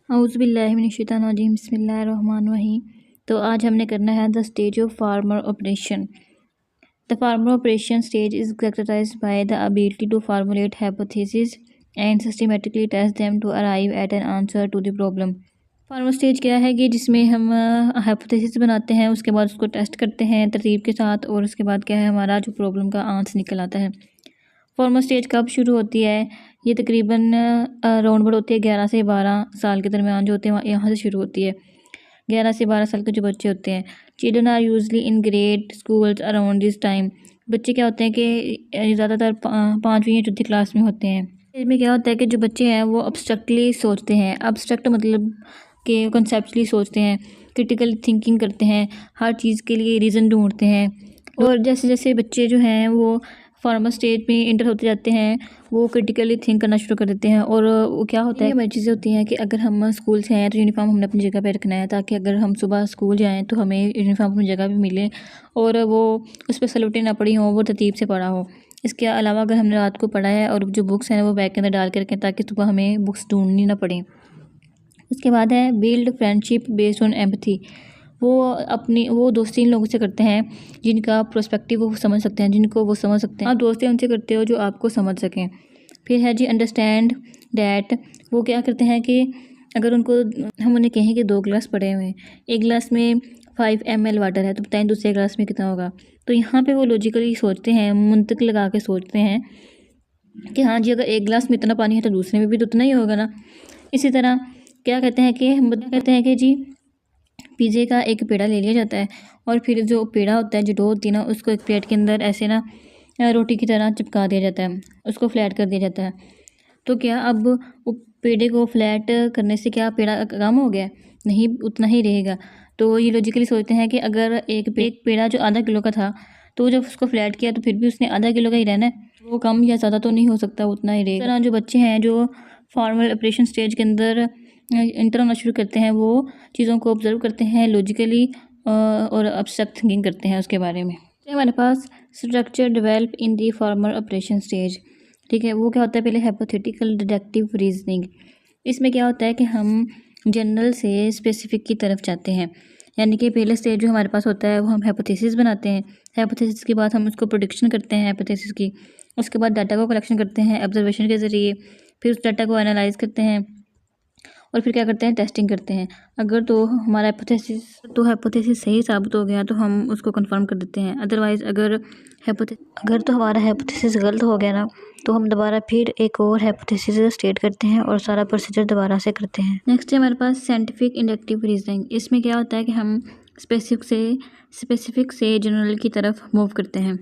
औज़ुबिल्लाहिमिनश्शैतानिर्रजीम बिस्मिल्लाहिर्रहमानिर्रहीम। तो आज हमने करना है the stage of formal operation. The formal operation stage is characterised by the ability to formulate hypothesis and systematically test them to arrive at an answer to the problem. Formal stage क्या है कि जिसमें हम hypothesis बनाते हैं, उसके बाद उसको टेस्ट करते हैं तरतीब के साथ, और उसके बाद क्या है हमारा जो प्रॉब्लम का आंसर निकल आता है। फार्मर स्टेज कब शुरू होती है? ये तकरीबन राउंड अबाउट होती है 11 से 12 साल के दरमियान जो होते हैं यहाँ से शुरू होती है। 11 से 12 साल के जो बच्चे होते हैं, children are usually in grade schools around this time. बच्चे क्या होते हैं कि ज़्यादातर 5वीं या चौथी क्लास में होते हैं। इसमें क्या होता है कि जो बच्चे हैं वो अब्स्ट्रक्टली सोचते हैं। अब्स्ट्रक्ट मतलब कि कॉन्सेप्चुअली सोचते हैं, क्रिटिकल थिंकिंग करते हैं, हर चीज़ के लिए रीज़न ढूंढते हैं। और जैसे जैसे बच्चे जो हैं वो फार्मर स्टेज में इंटर होते जाते हैं, वो क्रिटिकली थिंक करना शुरू कर देते हैं। और वो क्या होता है, हमारी चीज़ें होती हैं कि अगर हम स्कूल से हैं तो यूनिफॉर्म हमने अपनी जगह पे रखना है, ताकि अगर हम सुबह स्कूल जाएं तो हमें यूनिफॉर्म अपनी जगह पे मिले और वो उस पर सलूटें ना पड़ी हों, वो तरतीब से पढ़ा हो। इसके अलावा अगर हमने रात को पढ़ा है और जो बुक्स हैं वो बैग के अंदर डाल के रखें, ताकि सुबह हमें बुक्स ढूंढनी ना पड़े। उसके बाद है build friendship based on empathy. वो दोस्ती इन लोगों से करते हैं जिनका प्रोस्पेक्टिव वो समझ सकते हैं, जिनको वो समझ सकते हैं। आप दोस्ती उनसे करते हो जो आपको समझ सकें। फिर है जी अंडरस्टैंड डैट। वो क्या करते हैं कि अगर उनको हम उन्हें कहें कि 2 गिलास पड़े हुए हैं, एक गिलास में 5 ml वाटर है, तो बताएं दूसरे गिलास में कितना होगा। तो यहाँ पे वो लॉजिकली सोचते हैं, मंतक लगा के सोचते हैं कि हाँ जी, अगर एक गिलास में इतना पानी है तो दूसरे में भी तो उतना ही होगा ना। इसी तरह क्या कहते हैं कि हम कहते हैं कि जी पिज़्ज़े का एक पेड़ा ले लिया जाता है, और फिर जो पेड़ा होता है, जो डो होती है ना, उसको एक प्लेट के अंदर ऐसे ना रोटी की तरह चिपका दिया जाता है, उसको फ्लैट कर दिया जाता है। तो क्या अब वो पेड़े को फ्लैट करने से क्या पेड़ा कम हो गया? नहीं, उतना ही रहेगा। तो ये लॉजिकली सोचते हैं कि अगर एक पेड़ा जो आधा किलो का था, तो जब उसको फ्लैट किया तो फिर भी उसने आधा किलो का ही रहना है, वो कम या ज़्यादा तो नहीं हो सकता, उतना ही रहेगा। इस तरह जो बच्चे हैं जो फॉर्मल ऑपरेशन स्टेज के अंदर इंटर होना शुरू करते हैं, वो चीज़ों को ऑब्जर्व करते हैं लॉजिकली और एब्स्ट्रैक्ट थिंकिंग करते हैं उसके बारे में। तो हमारे पास structure develop in the formal operation stage. ठीक है, वो क्या होता है, पहले हाइपोथेटिकल डिडक्टिव रीजनिंग। इसमें क्या होता है कि हम जनरल से स्पेसिफिक की तरफ जाते हैं। यानी कि पहले स्टेज जो हमारे पास होता है वो हम हाइपोथेसिस बनाते हैं। हाइपोथेसिस के बाद हम उसको प्रोडिक्शन करते हैं हाइपोथेसिस की। उसके बाद डाटा को कलेक्शन करते हैं ऑब्जर्वेशन के ज़रिए। फिर उस डाटा को एनालाइज करते हैं और फिर क्या करते हैं, टेस्टिंग करते हैं। अगर तो हमारा हाइपोथेसिस सही साबित हो गया तो हम उसको कंफर्म कर देते हैं। अदरवाइज़ अगर तो हमारा हाइपोथेसिस गलत हो गया ना, तो हम दोबारा फिर एक और हाइपोथेसिस स्टेट करते हैं और सारा प्रोसीजर दोबारा से करते हैं। नेक्स्ट है हमारे पास साइंटिफिक इंडक्टिव रीजनिंग। इसमें क्या होता है कि हम स्पेसिफिक से जनरल की तरफ मूव करते हैं।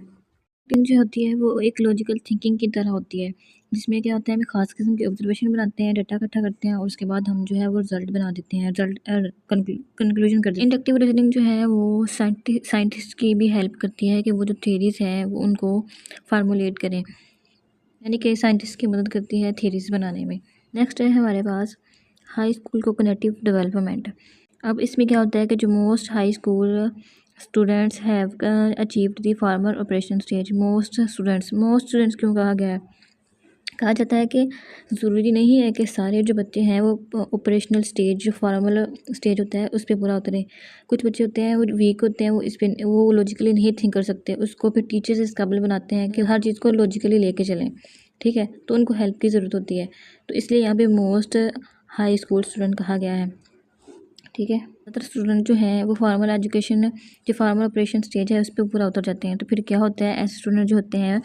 जो होती है वो एक लॉजिकल थिंकिंग की तरह होती है, जिसमें क्या होता है हमें ख़ास किस्म के ऑब्जर्वेशन बनाते हैं, डाटा इकट्ठा करते हैं और उसके बाद हम जो है वो रिजल्ट बना देते हैं, रिजल्ट कंक्लूजन कर देते हैं। इंडक्टिव रीजनिंग जो है वो साइंटिस्ट की भी हेल्प करती है कि वो जो थ्योरीज है वो उनको फार्मूलेट करें, यानी कि साइंटिस्ट की मदद करती है थ्योरीज बनाने में। नेक्स्ट है हमारे पास हाई स्कूल कोग्निटिव डेवलपमेंट। अब इसमें क्या होता है कि जो most high school students have achieved the formal operation stage. Most students क्यों कहा गया है? कहा जाता है कि ज़रूरी नहीं है कि सारे जो बच्चे हैं वो ऑपरेशनल स्टेज, जो फार्मल स्टेज होता है उस पर पूरा उतरे। कुछ बच्चे होते हैं वो वीक होते हैं, वो लॉजिकली नहीं थिंक कर सकते। उसको फिर टीचर्स इस काबिल बनाते हैं कि हर चीज़ को लॉजिकली लेके चलें। ठीक है, तो उनको हेल्प की ज़रूरत होती है, तो इसलिए यहाँ पे मोस्ट हाई स्कूल स्टूडेंट कहा गया है। ठीक है, ज़्यादातर स्टूडेंट जो हैं वो फार्मल एजुकेशन, जो फार्मल ऑपरेशन स्टेज है उस पर पूरा उतर जाते हैं। तो फिर क्या होता है, ऐसे स्टूडेंट जो होते हैं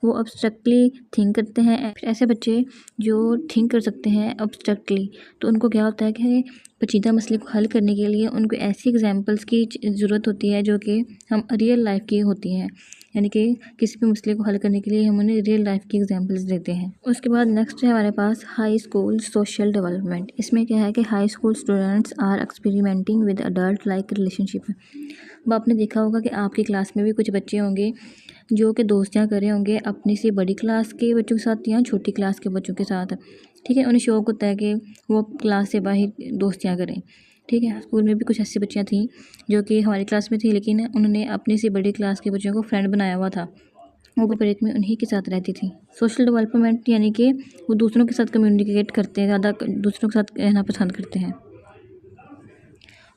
वो अब्स्ट्रक्टली थिंक करते हैं। ऐसे बच्चे जो थिंक कर सकते हैं अब्स्ट्रक्टली, तो उनको क्या होता है कि पेचीदा मसले को हल करने के लिए उनको ऐसी एग्जांपल्स की ज़रूरत होती है जो कि हम रियल लाइफ की होती हैं। यानी कि किसी भी मसले को हल करने के लिए हम उन्हें रियल लाइफ की एग्जांपल्स देते हैं। उसके बाद नेक्स्ट है हमारे पास हाई स्कूल सोशल डेवलपमेंट। इसमें क्या है कि high school students are experimenting with adult like relationship. अब आपने देखा होगा कि आपकी क्लास में भी कुछ बच्चे होंगे जो कि दोस्तियाँ कर रहे होंगे अपनी से बड़ी क्लास के बच्चों के साथ या छोटी क्लास के बच्चों के साथ। ठीक है, उन्हें शौक़ होता है कि वो क्लास से बाहर दोस्तियाँ करें। ठीक है, स्कूल में भी कुछ ऐसी बच्चियाँ थीं जो कि हमारी क्लास में थी, लेकिन उन्होंने अपनी से बड़ी क्लास के बच्चों को फ्रेंड बनाया हुआ था। वो ब्रेक में उन्हीं के साथ रहती थी। सोशल डेवलपमेंट यानी कि वो दूसरों के साथ कम्युनिकेट करते हैं, ज़्यादा दूसरों के साथ रहना पसंद करते हैं।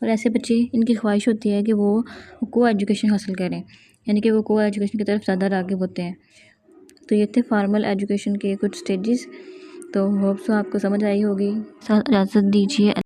और ऐसे बच्चे, इनकी ख्वाहिश होती है कि वो को एजुकेशन हासिल करें, यानी कि वो को एजुकेशन की तरफ ज़्यादा राग़िब होते हैं। तो ये थे फॉर्मल एजुकेशन के कुछ स्टेजेस। तो होप सो आपको समझ आई होगी। इजाज़त दीजिए।